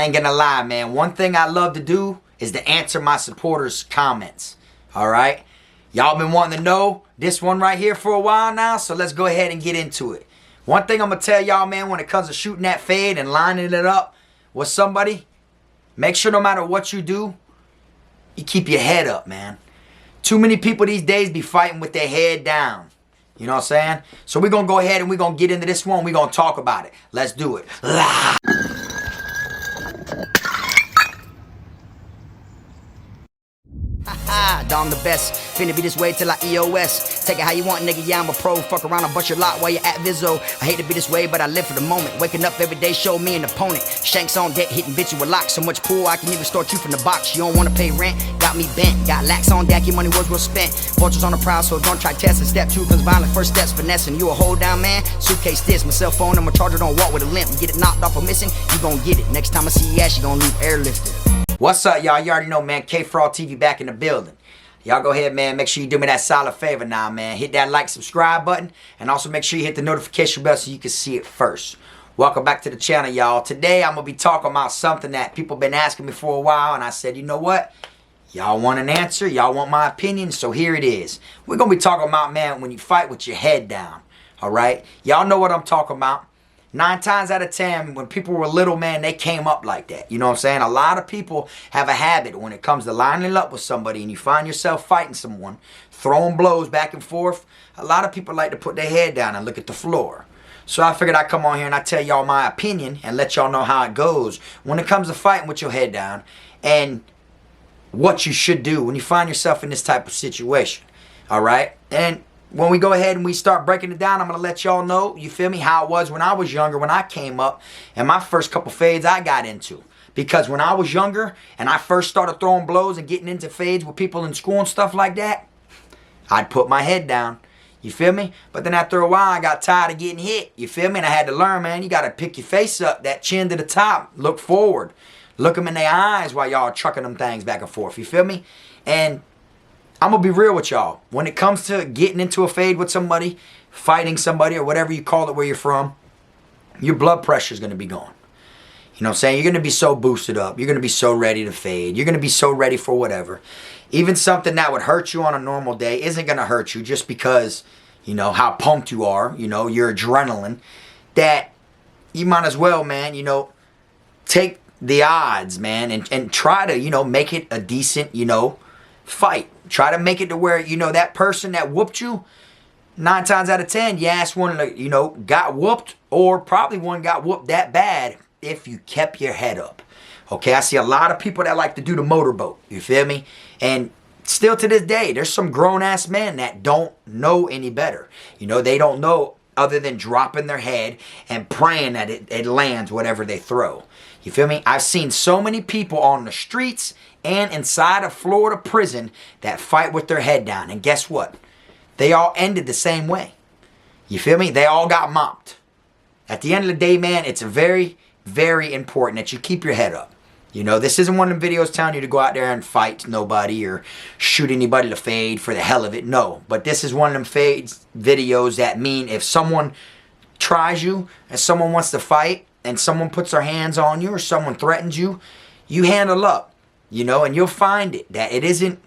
ain't gonna lie, man. One thing I love to do is to answer my supporters' comments. All right? Y'all been wanting to know this one right here for a while now, so let's go ahead and get into it. One thing I'm gonna tell y'all, man, when it comes to shooting that fade and lining it up with somebody, make sure no matter what you do, you keep your head up, man. Too many people these days be fighting with their head down. You know what I'm saying? So we're going to go ahead and we're going to get into this one. We're going to talk about it. Let's do it. I'm the best. Finna be this way till I EOS. Take it how you want, nigga. Yeah, I'm a pro. Fuck around and bust your lot while you're at Vizzo. I hate to be this way, but I live for the moment. Waking up every day, show me an opponent. Shanks on deck, hitting bitch with locks. So much pool, I can even start you from the box. You don't wanna pay rent, got me bent. Got lax on deck, your money was well spent. Vultures on the prowl, so don't try testing. Step 2 comes violent, first steps finessing. You a hold down man, suitcase this. My cell phone, I'm a charger, don't walk with a limp. Get it knocked off or missing, you gon' get it. Next time I see your ass, you gon' leave airlifted. What's up, y'all? You already know, man. KFROG TV back in the building. Y'all go ahead, man. Make sure you do me that solid favor now, man. Hit that like, subscribe button. And also make sure you hit the notification bell so you can see it first. Welcome back to the channel, y'all. Today, I'm going to be talking about something that people been asking me for a while. And I said, you know what? Y'all want an answer. Y'all want my opinion. So here it is. We're going to be talking about, man, when you fight with your head down. All right? Y'all know what I'm talking about. 9 times out of 10, when people were little, man, they came up like that. You know what I'm saying? A lot of people have a habit when it comes to lining up with somebody and you find yourself fighting someone, throwing blows back and forth. A lot of people like to put their head down and look at the floor. So I figured I'd come on here and I'd tell y'all my opinion and let y'all know how it goes when it comes to fighting with your head down and what you should do when you find yourself in this type of situation. All right? And when we go ahead and we start breaking it down, I'm going to let y'all know, you feel me, how it was when I was younger, when I came up, and my first couple fades I got into. Because when I was younger and I first started throwing blows and getting into fades with people in school and stuff like that, I'd put my head down. You feel me? But then after a while, I got tired of getting hit. You feel me? And I had to learn, man, you got to pick your face up, that chin to the top, look forward. Look them in their eyes while y'all trucking them things back and forth. You feel me? And I'm going to be real with y'all. When it comes to getting into a fade with somebody, fighting somebody, or whatever you call it where you're from, your blood pressure is going to be gone. You know what I'm saying? You're going to be so boosted up. You're going to be so ready to fade. You're going to be so ready for whatever. Even something that would hurt you on a normal day isn't going to hurt you just because, you know, how pumped you are, you know, your adrenaline, that you might as well, man, you know, take the odds, man, and try to, you know, make it a decent, you know, fight. Try to make it to where, you know, that person that whooped you, 9 times out of 10, you asked one, you know, got whooped, or probably one got whooped that bad if you kept your head up. Okay, I see a lot of people that like to do the motorboat. You feel me? And still to this day, there's some grown-ass men that don't know any better. You know, they don't know other than dropping their head and praying that it lands whatever they throw. You feel me? I've seen so many people on the streets and inside a Florida prison that fight with their head down. And guess what? They all ended the same way. You feel me? They all got mopped. At the end of the day, man, it's very, very important that you keep your head up. You know, this isn't one of them videos telling you to go out there and fight nobody or shoot anybody to fade for the hell of it. No. But this is one of them fades videos that mean if someone tries you and someone wants to fight and someone puts their hands on you or someone threatens you, you handle up. You know, and you'll find it that it isn't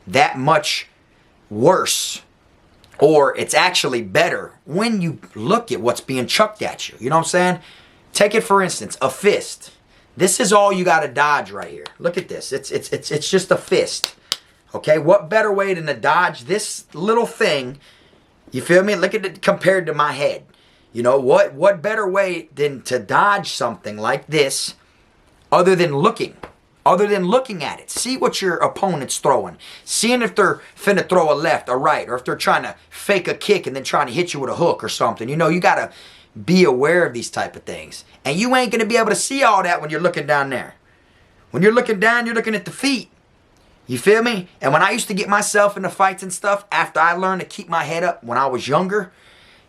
that much worse, or it's actually better when you look at what's being chucked at you. You know what I'm saying? Take it for instance, a fist. This is all you got to dodge right here. Look at this. It's just a fist. Okay, what better way than to dodge this little thing? You feel me? Look at it compared to my head. You know, what better way than to dodge something like this other than looking? Other than looking at it. See what your opponent's throwing. Seeing if they're finna throw a left or right, or if they're trying to fake a kick and then trying to hit you with a hook or something. You know, you got to be aware of these type of things. And you ain't going to be able to see all that when you're looking down there. When you're looking down, you're looking at the feet. You feel me? And when I used to get myself into fights and stuff, after I learned to keep my head up when I was younger,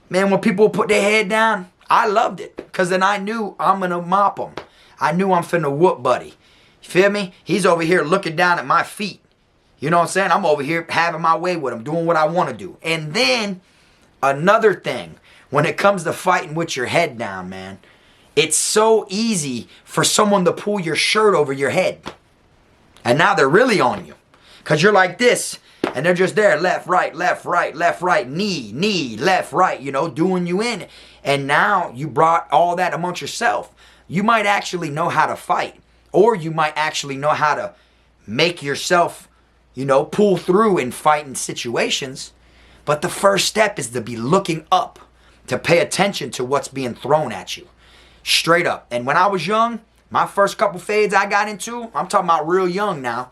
man, when people would put their head down, I loved it. Because then I knew I'm going to mop them. I knew I'm finna whoop buddy. You feel me? He's over here looking down at my feet. You know what I'm saying? I'm over here having my way with him, doing what I want to do. And then, another thing, when it comes to fighting with your head down, man, it's so easy for someone to pull your shirt over your head. And now they're really on you. Because you're like this, and they're just there, left, right, left, right, left, right, knee, left, right, you know, doing you in. And now you brought all that amongst yourself. You might actually know how to fight. Or you might actually know how to make yourself, you know, pull through in fighting situations. But the first step is to be looking up, to pay attention to what's being thrown at you. Straight up. And when I was young, my first couple fades I got into, I'm talking about real young now.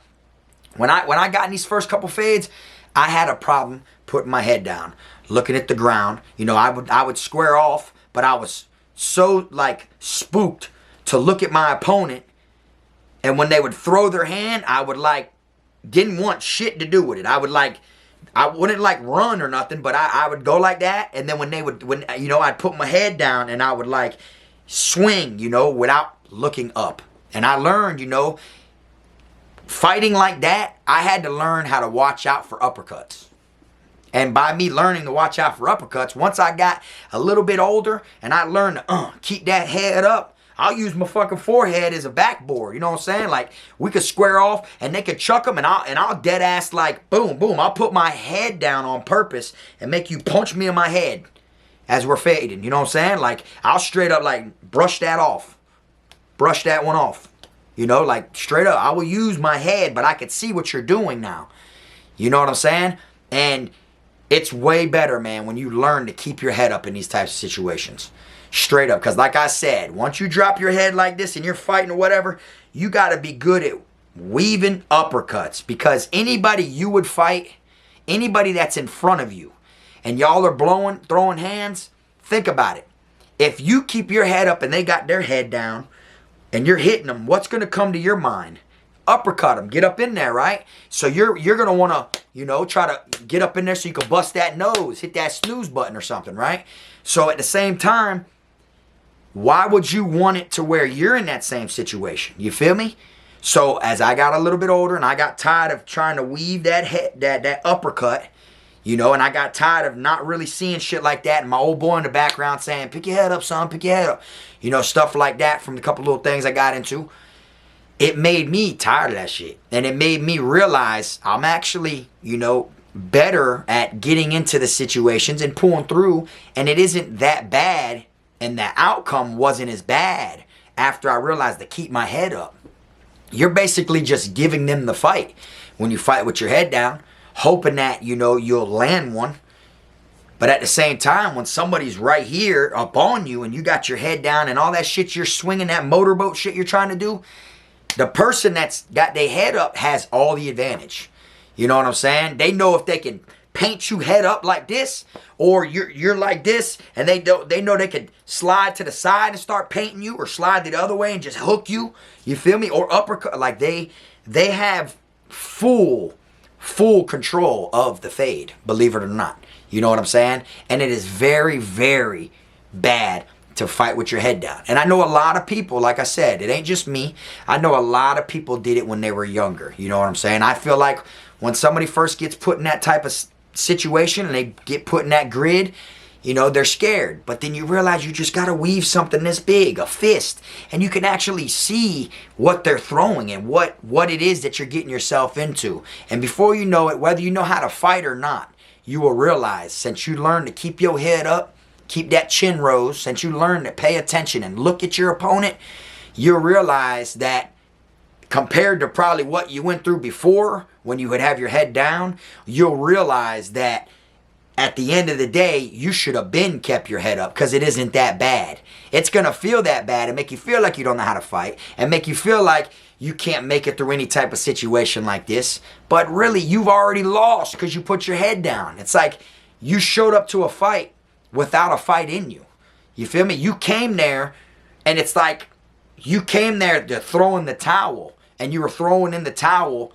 When I got in these first couple fades, I had a problem putting my head down, looking at the ground. You know, I would square off, but I was so like spooked to look at my opponent. And when they would throw their hand, I would like, didn't want shit to do with it. I wouldn't like run or nothing, but I would go like that. And then when you know, I'd put my head down and I would like swing, you know, without looking up. And I learned, you know, fighting like that, I had to learn how to watch out for uppercuts. And by me learning to watch out for uppercuts, once I got a little bit older and I learned to keep that head up, I'll use my fucking forehead as a backboard. You know what I'm saying? Like, we could square off and they could chuck them and I'll dead ass like, boom, boom. I'll put my head down on purpose and make you punch me in my head as we're fading. You know what I'm saying? Like, I'll straight up like brush that off. Brush that one off. You know, like straight up. I will use my head, but I could see what you're doing now. You know what I'm saying? And it's way better, man, when you learn to keep your head up in these types of situations. Straight up. Because like I said, once you drop your head like this and you're fighting or whatever, you got to be good at weaving uppercuts. Because anybody you would fight, anybody that's in front of you, and y'all are throwing hands, think about it. If you keep your head up and they got their head down, and you're hitting them, what's going to come to your mind? Uppercut them. Get up in there, right? So you're going to want to, you know, try to get up in there so you can bust that nose, hit that snooze button or something, right? So at the same time, why would you want it to where you're in that same situation? You feel me? So as I got a little bit older and I got tired of trying to weave that uppercut, you know, and I got tired of not really seeing shit like that. And my old boy in the background saying, pick your head up, son, pick your head up. You know, stuff like that from the couple little things I got into. It made me tired of that shit. And it made me realize I'm actually, you know, better at getting into the situations and pulling through. And it isn't that bad. And the outcome wasn't as bad after I realized to keep my head up. You're basically just giving them the fight when you fight with your head down, hoping that, you know, you'll land one. But at the same time, when somebody's right here up on you and you got your head down and all that shit you're swinging, that motorboat shit you're trying to do, the person that's got their head up has all the advantage. You know what I'm saying? They know if they can paint you head up like this, or you're like this, and they know they could slide to the side and start painting you, or slide the other way and just hook you. You feel me? Or uppercut. Like they have full control of the fade, believe it or not. You know what I'm saying? And it is very, very bad to fight with your head down. And I know a lot of people, like I said, it ain't just me. I know a lot of people did it when they were younger. You know what I'm saying? I feel like when somebody first gets put in that type of situation and they get put in that grid, you know, they're scared. But then you realize you just got to weave something this big, a fist, and you can actually see what they're throwing and what it is that you're getting yourself into. And before you know it, whether you know how to fight or not, you will realize, since you learn to keep your head up, keep that chin rose, since you learn to pay attention and look at your opponent, you'll realize that compared to probably what you went through before when you would have your head down, you'll realize that at the end of the day, you should have been kept your head up, because it isn't that bad. It's going to feel that bad and make you feel like you don't know how to fight and make you feel like you can't make it through any type of situation like this. But really, you've already lost because you put your head down. It's like you showed up to a fight without a fight in you. You feel me? You came there, and it's like you came there to throw in the towel, and you were throwing in the towel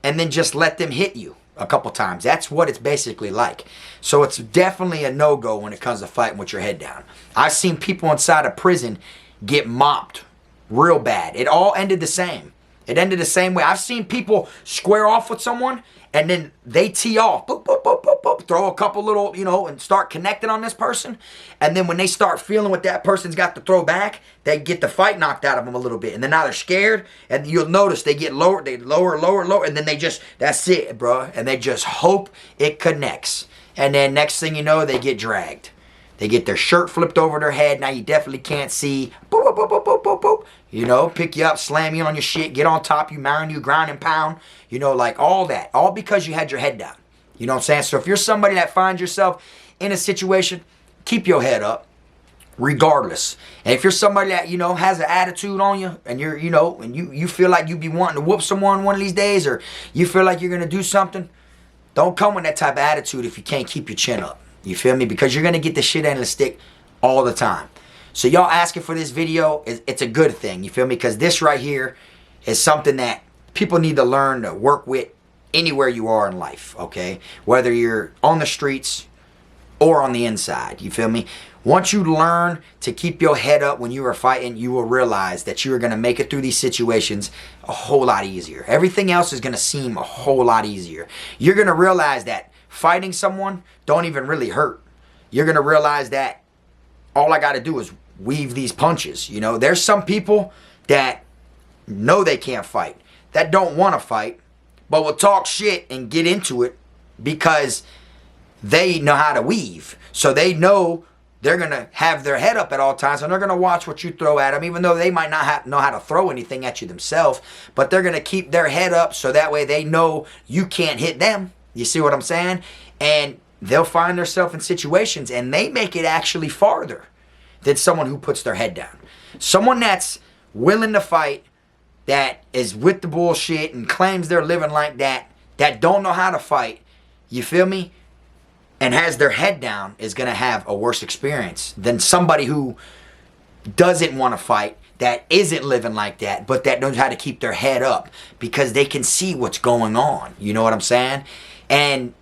and then just let them hit you a couple times. That's what it's basically like. So it's definitely a no-go when it comes to fighting with your head down. I've seen people inside of prison get mopped real bad. It all ended the same. It ended the same way. I've seen people square off with someone and then they tee off, boop, boop, boop, boop, boop, throw a couple little, you know, and start connecting on this person. And then when they start feeling what that person's got to throw back, they get the fight knocked out of them a little bit. And then now they're scared, and you'll notice they get lower, they lower, and then they just, that's it, bro. And they just hope it connects. And then next thing you know, they get dragged. They get their shirt flipped over their head. Now you definitely can't see. Boop, boop, boop, boop, boop, boop, boop. You know, pick you up, slam you on your shit, get on top you, marry you, ground and pound. You know, like all that. All because you had your head down. You know what I'm saying? So if you're somebody that finds yourself in a situation, keep your head up regardless. And if you're somebody that, you know, has an attitude on you and you're, you know, and you feel like you be wanting to whoop someone one of these days, or you feel like you're going to do something, don't come with that type of attitude if you can't keep your chin up. You feel me? Because you're going to get the shit end of the stick all the time. So y'all asking for this video, it's a good thing. You feel me? Because this right here is something that people need to learn to work with anywhere you are in life, okay? Whether you're on the streets or on the inside, you feel me? Once you learn to keep your head up when you are fighting, you will realize that you are going to make it through these situations a whole lot easier. Everything else is going to seem a whole lot easier. You're going to realize that fighting someone don't even really hurt. You're going to realize that all I got to do is weave these punches. You know, there's some people that know they can't fight, that don't want to fight, but will talk shit and get into it because they know how to weave. So they know they're going to have their head up at all times, and they're going to watch what you throw at them, even though they might not know how to throw anything at you themselves, but they're going to keep their head up so that way they know you can't hit them. You see what I'm saying? And they'll find themselves in situations, and they make it actually farther than someone who puts their head down. Someone that's willing to fight, that is with the bullshit and claims they're living like that, that don't know how to fight, you feel me, and has their head down, is going to have a worse experience than somebody who doesn't want to fight, that isn't living like that, but that knows how to keep their head up because they can see what's going on. You know what I'm saying? And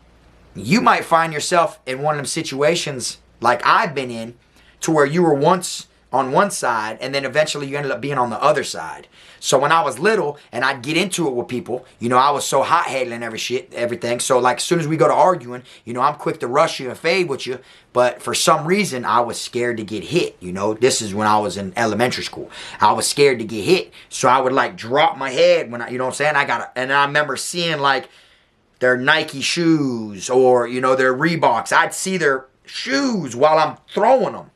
you might find yourself in one of them situations like I've been in, to where you were once on one side and then eventually you ended up being on the other side. So when I was little and I'd get into it with people, you know, I was so hot-headed and everything. So like as soon as we go to arguing, you know, I'm quick to rush you and fade with you. But for some reason, I was scared to get hit. You know, this is when I was in elementary school. I was scared to get hit. So I would like drop my head when you know what I'm saying? And I remember seeing like their Nike shoes or, you know, their Reeboks. I'd see their shoes while I'm throwing them.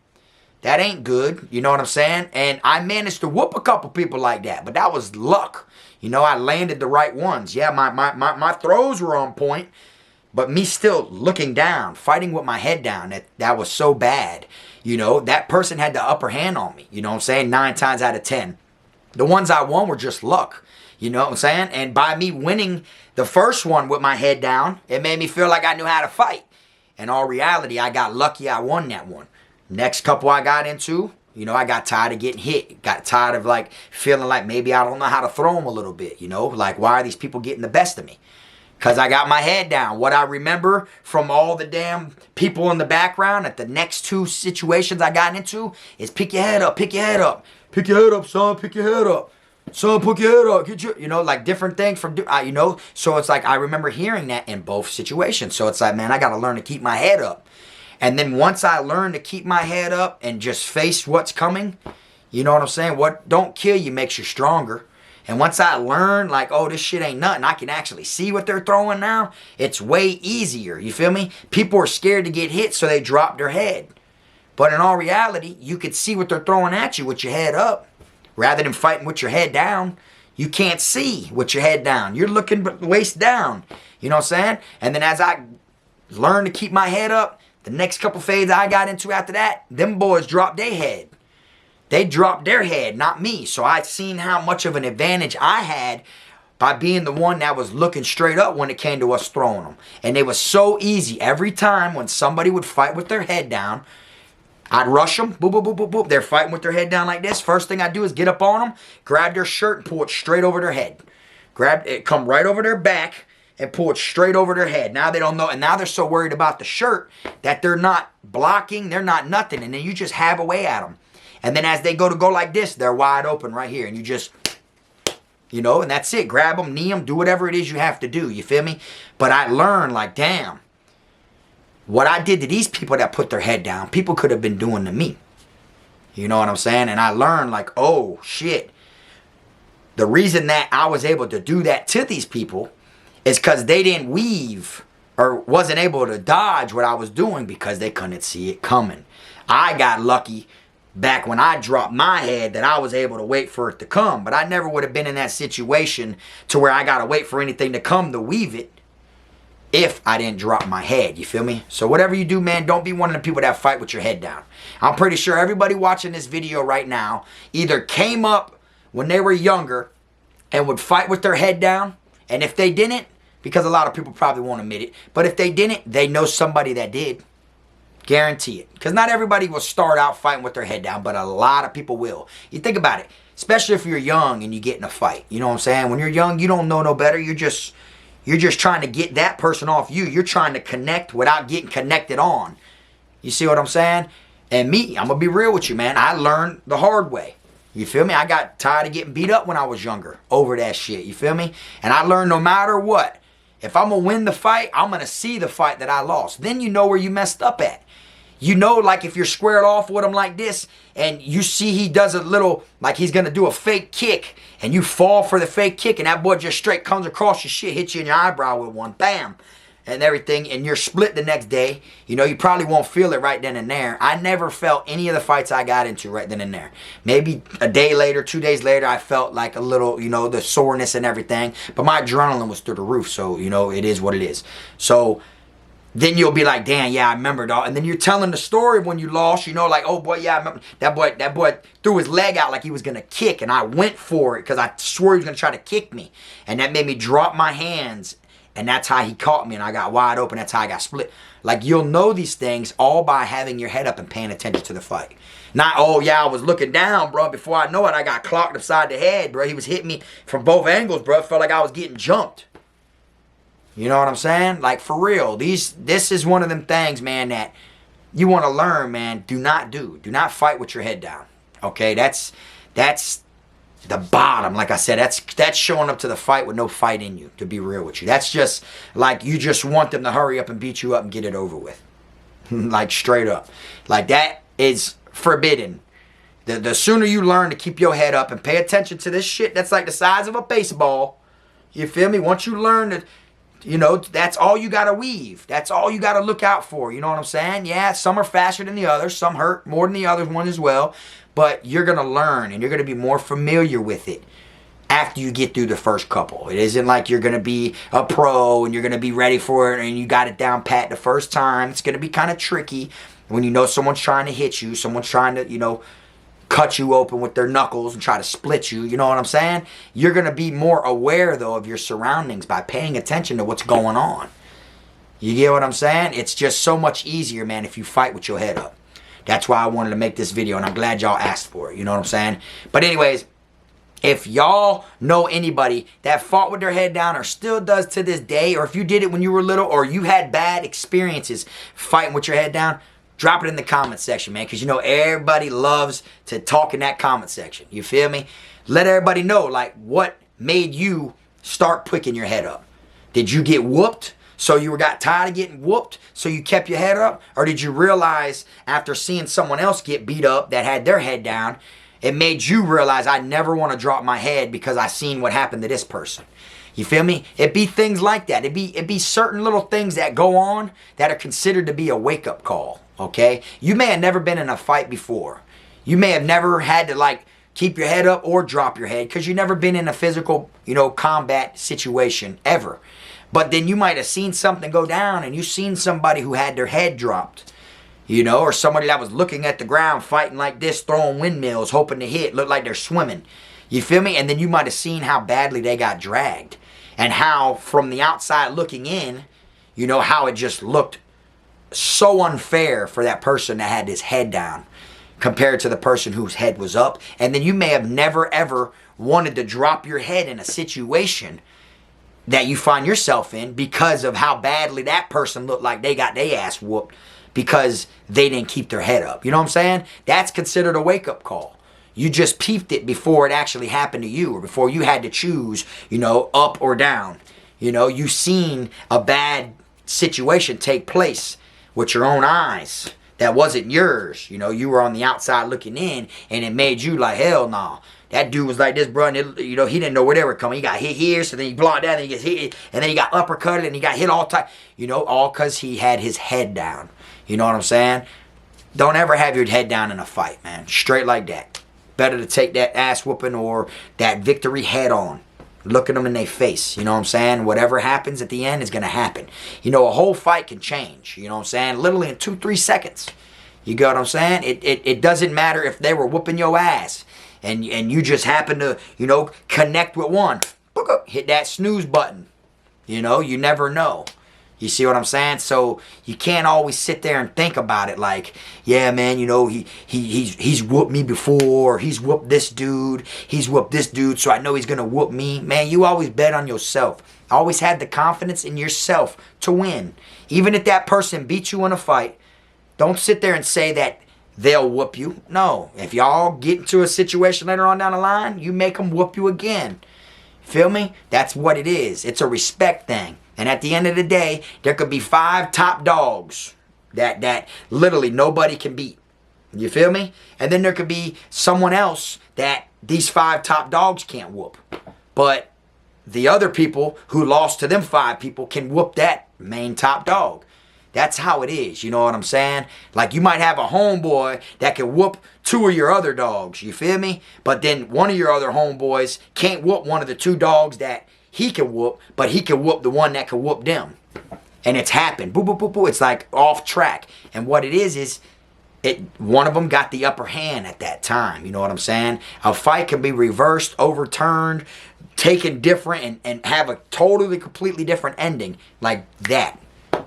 That ain't good, you know what I'm saying? And I managed to whoop a couple people like that, but that was luck. You know, I landed the right ones. Yeah, my throws were on point, but me still looking down, fighting with my head down, that was so bad. You know, that person had the upper hand on me, you know what I'm saying? 9 times out of 10. The ones I won were just luck, you know what I'm saying? And by me winning the first one with my head down, it made me feel like I knew how to fight. In all reality, I got lucky I won that one. Next couple I got into, you know, I got tired of getting hit. Got tired of like feeling like maybe I don't know how to throw them a little bit, you know? Like, why are these people getting the best of me? Because I got my head down. What I remember from all the damn people in the background at the next 2 situations I got into is pick your head up, pick your head up. Pick your head up, son, pick your head up. Son, put your head up, get your, you know, like different things from, you know? So it's like I remember hearing that in both situations. So it's like, man, I got to learn to keep my head up. And then once I learned to keep my head up and just face what's coming, you know what I'm saying? What don't kill you makes you stronger. And once I learned, like, oh, this shit ain't nothing, I can actually see what they're throwing now, it's way easier, you feel me? People are scared to get hit, so they drop their head. But in all reality, you could see what they're throwing at you with your head up. Rather than fighting with your head down, you can't see with your head down. You're looking waist down, you know what I'm saying? And then as I learned to keep my head up, the next couple fades I got into after that, them boys dropped their head. They dropped their head, not me. So I seen how much of an advantage I had by being the one that was looking straight up when it came to us throwing them. And it was so easy. Every time when somebody would fight with their head down, I'd rush them, boop, boop, boop, boop, boop. They're fighting with their head down like this. First thing I do is get up on them, grab their shirt and pull it straight over their head. Grab it, come right over their back, and pull it straight over their head. Now they don't know, and now they're so worried about the shirt that they're not blocking, they're not nothing, and then you just have away at them. And then as they go like this, they're wide open right here, and you just You know, and that's it. Grab them, knee them, do whatever it is you have to do. You feel me? But I learned, like, damn, what I did to these people that put their head down, people could have been doing to me. You know what I'm saying? And I learned, like, oh, shit. The reason that I was able to do that to these people is because they didn't weave or wasn't able to dodge what I was doing because they couldn't see it coming. I got lucky back when I dropped my head that I was able to wait for it to come. But I never would have been in that situation to where I got to wait for anything to come to weave it if I didn't drop my head. You feel me? So whatever you do, man, don't be one of the people that fight with your head down. I'm pretty sure everybody watching this video right now either came up when they were younger and would fight with their head down. And if they didn't, because a lot of people probably won't admit it, but if they didn't, they know somebody that did. Guarantee it. Because not everybody will start out fighting with their head down, but a lot of people will. You think about it, especially if you're young and you get in a fight. You know what I'm saying? When you're young, you don't know no better. You're just trying to get that person off you. You're trying to connect without getting connected on. You see what I'm saying? And me, I'm going to be real with you, man. I learned the hard way. You feel me? I got tired of getting beat up when I was younger over that shit. You feel me? And I learned no matter what, if I'm going to win the fight, I'm going to see the fight that I lost. Then you know where you messed up at. You know, like if you're squared off with him like this and you see he does a little, like he's going to do a fake kick and you fall for the fake kick and that boy just straight comes across your shit, hits you in your eyebrow with one, bam, and everything, and you're split the next day. You know, you probably won't feel it right then and there. I never felt any of the fights I got into right then and there. Maybe a day later, 2 days later, I felt like a little, you know, the soreness and everything, but my adrenaline was through the roof, so, you know, it is what it is. So then you'll be like, damn, yeah, I remember, dog. And then you're telling the story when you lost, you know, like, oh, boy, yeah, I remember. That boy threw his leg out like he was going to kick, and I went for it because I swore he was going to try to kick me. And that made me drop my hands, and that's how he caught me, and I got wide open. That's how I got split. Like, you'll know these things all by having your head up and paying attention to the fight. Not, oh, yeah, I was looking down, bro. Before I know it, I got clocked upside the head, bro. He was hitting me from both angles, bro. It felt like I was getting jumped. You know what I'm saying? Like, for real. This is one of them things, man, that you want to learn, man. Do not do. Do not fight with your head down. Okay? That's the bottom. Like I said, that's showing up to the fight with no fight in you, to be real with you. That's just like you just want them to hurry up and beat you up and get it over with. Like, straight up. Like, that is forbidden. The sooner you learn to keep your head up and pay attention to this shit that's like the size of a baseball, you feel me? Once you learn to, you know, that's all you got to weave. That's all you got to look out for. You know what I'm saying? Yeah, some are faster than the others. Some hurt more than the other one as well. But you're going to learn and you're going to be more familiar with it after you get through the first couple. It isn't like you're going to be a pro and you're going to be ready for it and you got it down pat the first time. It's going to be kind of tricky when you know someone's trying to hit you. Someone's trying to, you know, cut you open with their knuckles and try to split you. You know what I'm saying? You're going to be more aware, though, of your surroundings by paying attention to what's going on. You get what I'm saying? It's just so much easier, man, if you fight with your head up. That's why I wanted to make this video, and I'm glad y'all asked for it. You know what I'm saying? But anyways, if y'all know anybody that fought with their head down or still does to this day, or if you did it when you were little or you had bad experiences fighting with your head down, drop it in the comment section, man, because you know everybody loves to talk in that comment section. You feel me? Let everybody know, like, what made you start picking your head up. Did you get whooped? So you got tired of getting whooped, so you kept your head up? Or did you realize after seeing someone else get beat up that had their head down, it made you realize I never want to drop my head because I seen what happened to this person? You feel me? It be things like that. It be certain little things that go on that are considered to be a wake-up call. Okay? You may have never been in a fight before. You may have never had to, like, keep your head up or drop your head because you've never been in a physical, you know, combat situation ever. But then you might have seen something go down and you seen somebody who had their head dropped, you know, or somebody that was looking at the ground fighting like this, throwing windmills, hoping to hit, look like they're swimming. You feel me? And then you might have seen how badly they got dragged and how from the outside looking in, you know, how it just looked so unfair for that person that had his head down compared to the person whose head was up. And then you may have never ever wanted to drop your head in a situation that you find yourself in because of how badly that person looked like they got their ass whooped because they didn't keep their head up. You know what I'm saying? That's considered a wake-up call. You just peeped it before it actually happened to you, or before you had to choose, you know, up or down. You know, you seen a bad situation take place with your own eyes that wasn't yours. You know, you were on the outside looking in, and it made you like, hell no. That dude was like this, bro, and you know, he didn't know where they were coming. He got hit here, so then he blocked down, and he gets hit, and then he got uppercutted, and he got hit all time. You know, all because he had his head down. You know what I'm saying? Don't ever have your head down in a fight, man. Straight like that. Better to take that ass whooping or that victory head on. Looking them in their face. You know what I'm saying? Whatever happens at the end is going to happen. You know, a whole fight can change. You know what I'm saying? Literally in 2-3 seconds. You get what I'm saying? It doesn't matter if they were whooping your ass. And you just happen to, you know, connect with one. Hit that snooze button. You know, you never know. You see what I'm saying? So you can't always sit there and think about it like, yeah, man, you know, he's whooped me before. He's whooped this dude. He's whooped this dude, so I know he's going to whoop me. Man, you always bet on yourself. Always have the confidence in yourself to win. Even if that person beats you in a fight, don't sit there and say that they'll whoop you. No. If y'all get into a situation later on down the line, you make them whoop you again. Feel me? That's what it is. It's a respect thing. And at the end of the day, there could be 5 top dogs that literally nobody can beat. You feel me? And then there could be someone else that these 5 top dogs can't whoop. But the other people who lost to them 5 people can whoop that main top dog. That's how it is, you know what I'm saying? Like, you might have a homeboy that can whoop 2 of your other dogs, you feel me? But then one of your other homeboys can't whoop one of the 2 dogs that he can whoop, but he can whoop the one that can whoop them. And it's happened. Boo, boo, boo, boo. It's like off track. And what it is one of them got the upper hand at that time, you know what I'm saying? A fight can be reversed, overturned, taken different, and have a totally, completely different ending like that.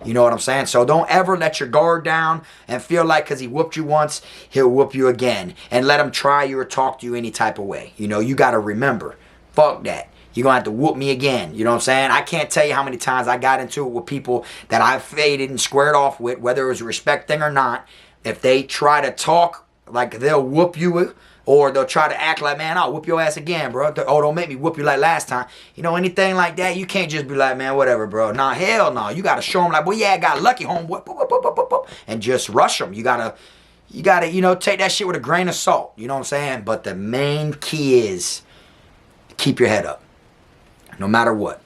You know what I'm saying? So don't ever let your guard down and feel like because he whooped you once, he'll whoop you again. And let him try you or talk to you any type of way. You know, you got to remember, fuck that. You're going to have to whoop me again. You know what I'm saying? I can't tell you how many times I got into it with people that I faded and squared off with, whether it was a respect thing or not. If they try to talk like they'll whoop you, or they'll try to act like, man, I'll whoop your ass again, bro. Oh, don't make me whoop you like last time. You know, anything like that, you can't just be like, man, whatever, bro. Nah, hell no. You got to show them like, well, yeah, I got lucky, homeboy. Boop, boop, boop, boop, boop, boop, and just rush them. You got to, you know, take that shit with a grain of salt. You know what I'm saying? But the main key is keep your head up. No matter what.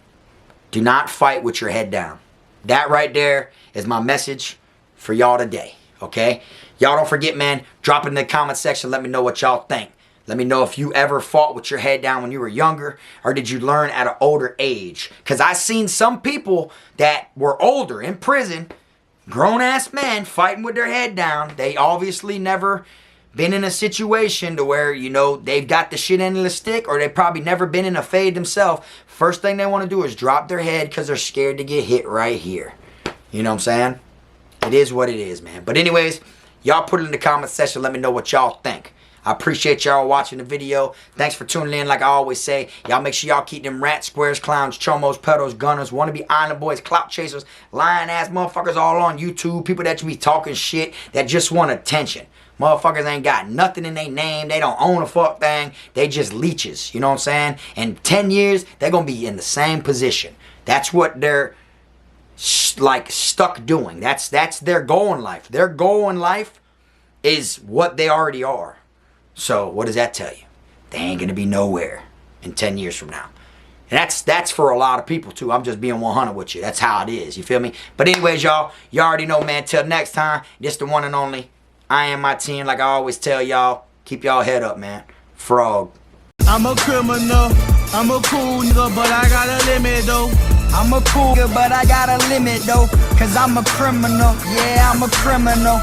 Do not fight with your head down. That right there is my message for y'all today. Okay? Y'all don't forget, man, drop it in the comment section. Let me know what y'all think. Let me know if you ever fought with your head down when you were younger, or did you learn at an older age? Because I've seen some people that were older in prison, grown-ass men fighting with their head down. They obviously never been in a situation to where, you know, they've got the shit end of the stick, or they've probably never been in a fade themselves. First thing they want to do is drop their head because they're scared to get hit right here. You know what I'm saying? It is what it is, man. But anyways, y'all put it in the comment section. Let me know what y'all think. I appreciate y'all watching the video. Thanks for tuning in. Like I always say, y'all make sure y'all keep them rats, squares, clowns, chomos, pedos, gunners, wannabe island boys, clout chasers, lying ass motherfuckers all on YouTube. People that be talking shit that just want attention. Motherfuckers ain't got nothing in their name. They don't own a fuck thing. They just leeches. You know what I'm saying? In 10 years, they're going to be in the same position. That's what they're like stuck doing. That's their goal in life. Their goal in life is what they already are. So what does that tell you? They ain't going to be nowhere in 10 years from now. And that's for a lot of people too. I'm just being 100 with you. That's how it is. You feel me? But anyways, y'all already know, man. Till next time, this the one and only. I am my team. Like I always tell y'all, keep y'all head up, man. Frog. I'm a criminal. I'm a cool nigga, but I got a limit though. I'm a cool nigga, but I got a limit though. Cause I'm a criminal. Yeah, I'm a criminal.